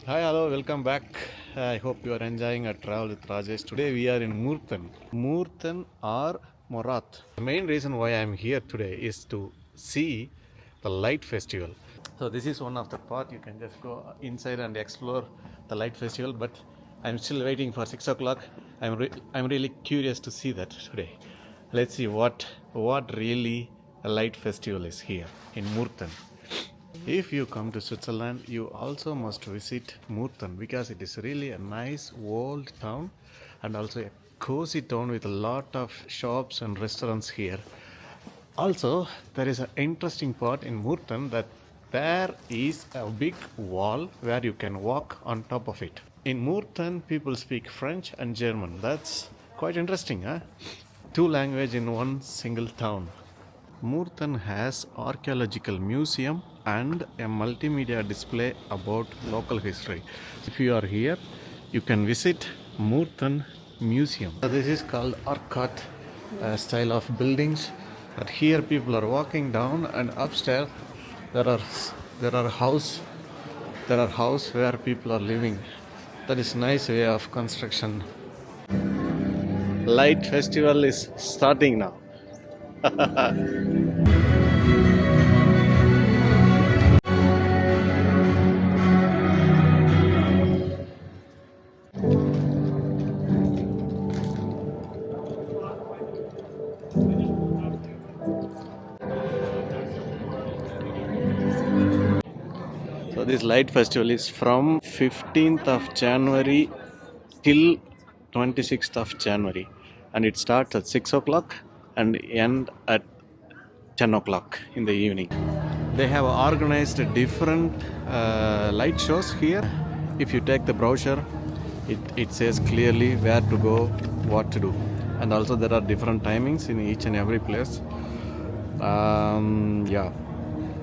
Hi, hello, welcome back. I hope you are enjoying our travel with Rajesh. Today we are in Murten. Murten or Morat. The main reason why I am here today is to see the light festival. So this is one of the part you can just go inside and explore the light festival. But I'm still waiting for 6 o'clock. I'm really curious to see that today. Let's see what really a light festival is here in Murten. If you come to Switzerland, you also must visit Murten because it is really a nice old town and also a cozy town with a lot of shops and restaurants here. Also, there is an interesting part in Murten that there is a big wall where you can walk on top of it. In Murten, people speak French and German. That's quite interesting, huh? Two languages in one single town. Murten has archaeological museum and a multimedia display about local history. If you are here, you can visit Murten Museum. This is called Arcot style of buildings. But here people are walking down and upstairs there are there are house there are house where people are living. That is nice way of construction. Light festival is starting now. So this light festival is from 15th of January till 26th of January, and it starts at 6 o'clock and end at 10 o'clock in the evening. They have organized different light shows here. If you take the brochure, it says clearly where to go, what to do, and also there are different timings in each and every place. Yeah,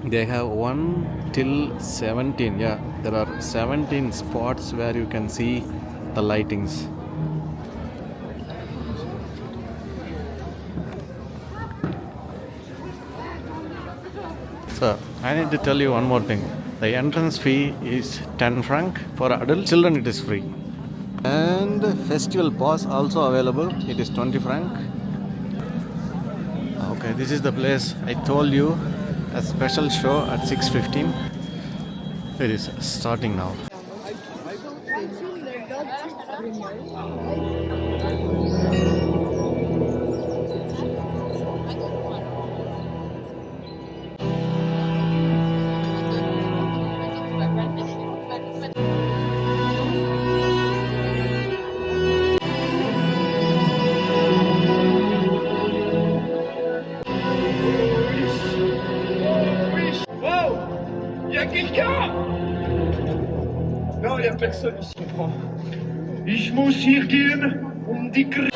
they have 1 till 17. Yeah, there are 17 spots where you can see the lightings. So I need to tell you one more thing. The entrance fee is 10 franc. For adult children it is free. And festival pass also available. It is 20 franc. Okay, this is the place I told you. A special show at 6:15. It is starting now. Il y a quelqu'un? Non, il n'y a personne ici, je comprends. Ich muss hier gehen, um die Grenze.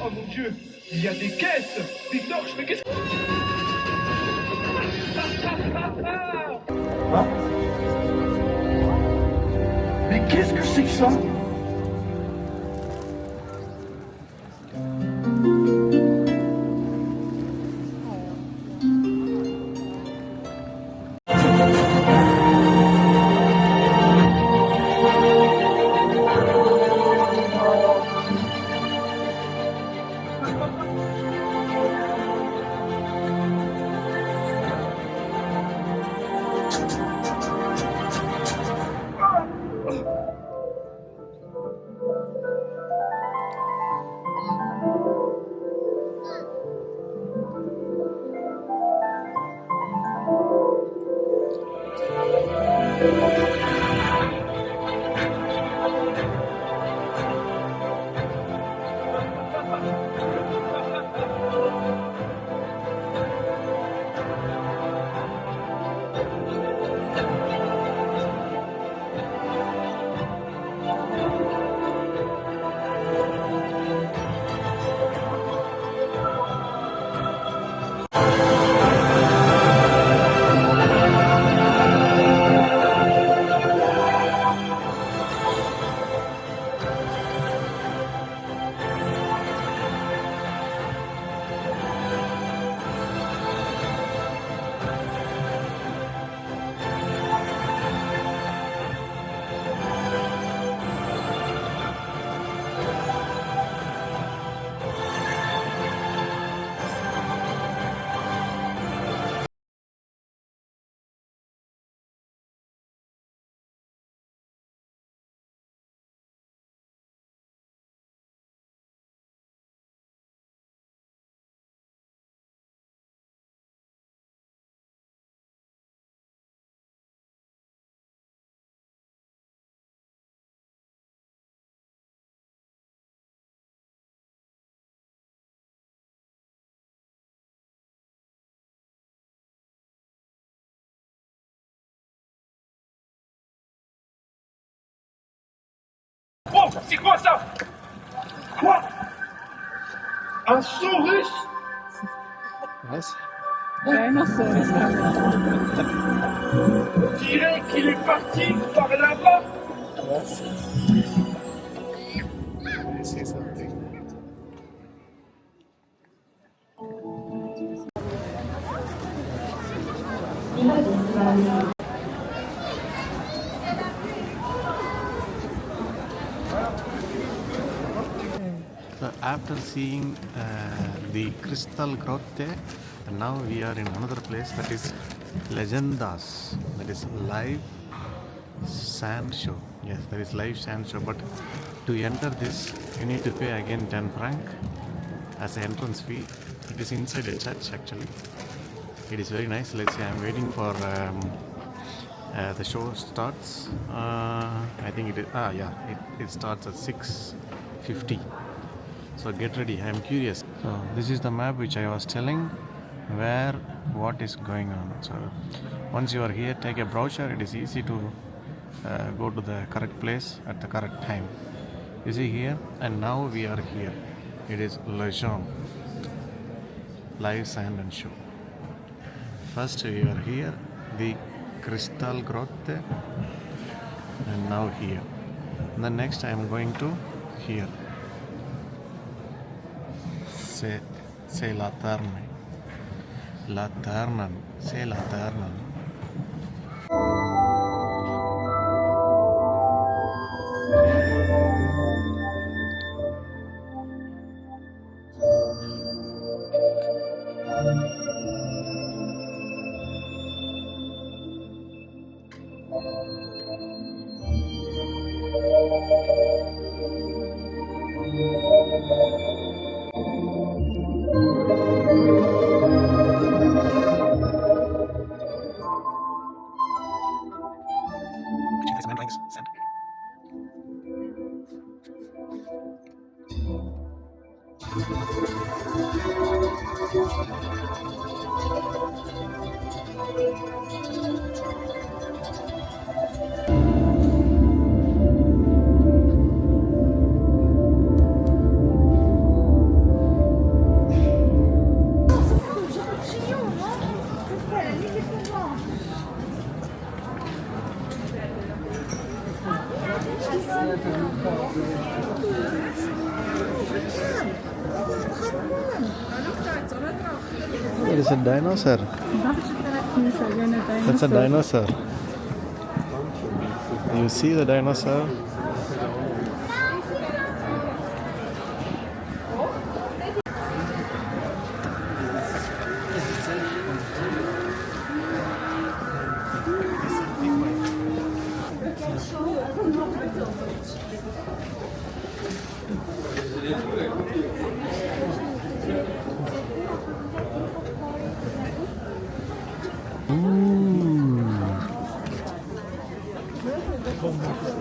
Oh mon Dieu, il y a des caisses, des torches, mais qu'est-ce que... Ah. Mais qu'est-ce que c'est que ça? Oh, c'est quoi ça? Quoi? Un saurus? Yes. Dinosaurs coming. On dirait qu'il est parti par là-bas. I see something. So after seeing the crystal grotte, now we are in another place that is Legendas. That is live sand show. Yes, there is live sand show. But to enter this, you need to pay again 10 franc as an entrance fee. It is inside a church actually. It is very nice. Let's say I'm waiting for the show starts. I think it is. Yeah, it starts at 6:50. So get ready. I am curious. So this is the map which I was telling where what is going on. So once you are here, take a brochure. It is easy to go to the correct place at the correct time. You see here, and now we are here. It is Lejeune live sand and show. First we are here, the crystal grotte, and now here. And then next I am going to here. Say Laternen. Laternen. Say Laternen. It is a dinosaur. That's a dinosaur. You see the dinosaur?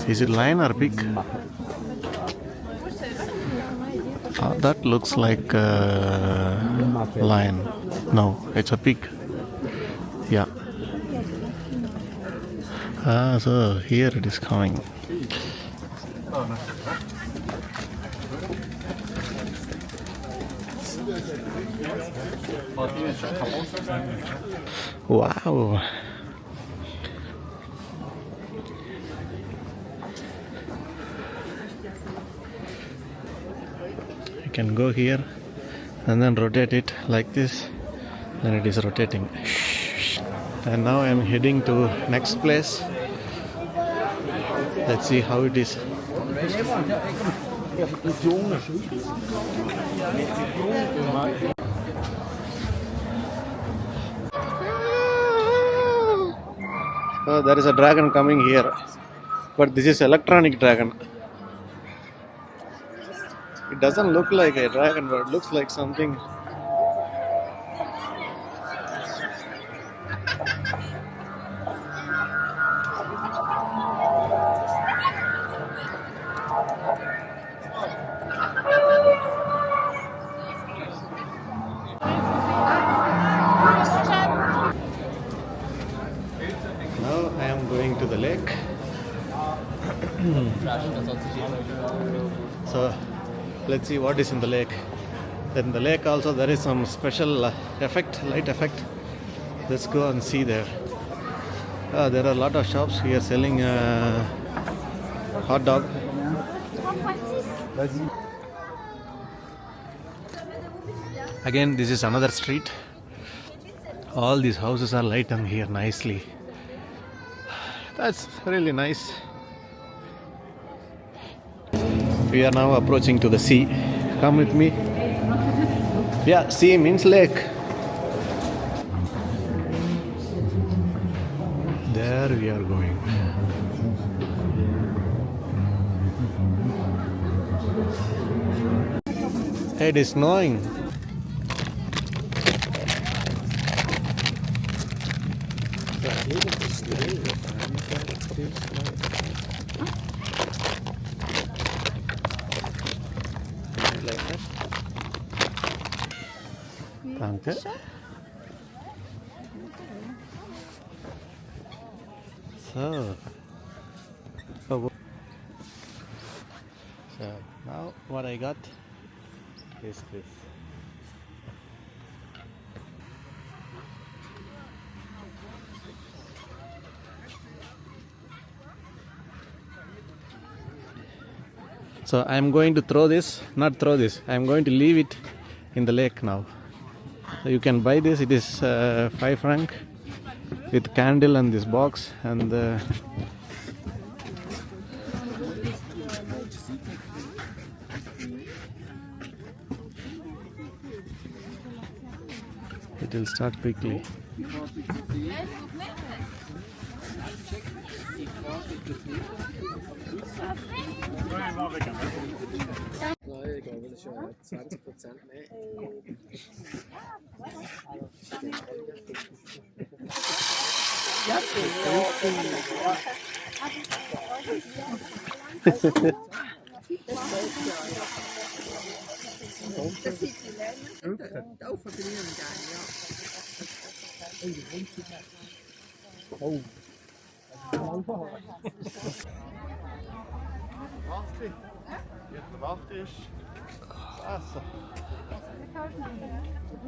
Is it lion or pig? That looks like a lion. No, it's a pig. Yeah. So here it is coming. Wow. You can go here and then rotate it like this, then it is rotating. And now I am heading to next place. Let's see how it is. Oh, there is a dragon coming here, but this is electronic dragon. It doesn't look like a dragon, but it looks like something. Now I am going to the lake. So let's see what is in the lake. In the lake also there is some special effect, light effect. Let's go and see there. There are a lot of shops here selling hot dog. Again, this is another street. All these houses are light on here nicely. That's really nice. We are now approaching to the sea. Come with me. Yeah, sea means lake. There we are going. It is snowing. Danke. So now what I got is this. So I am going to not throw this. I am going to leave it in the lake now. So you can buy this. It is 5 franc with candle and this box and it will start quickly.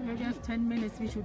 Maybe have 10 minutes we should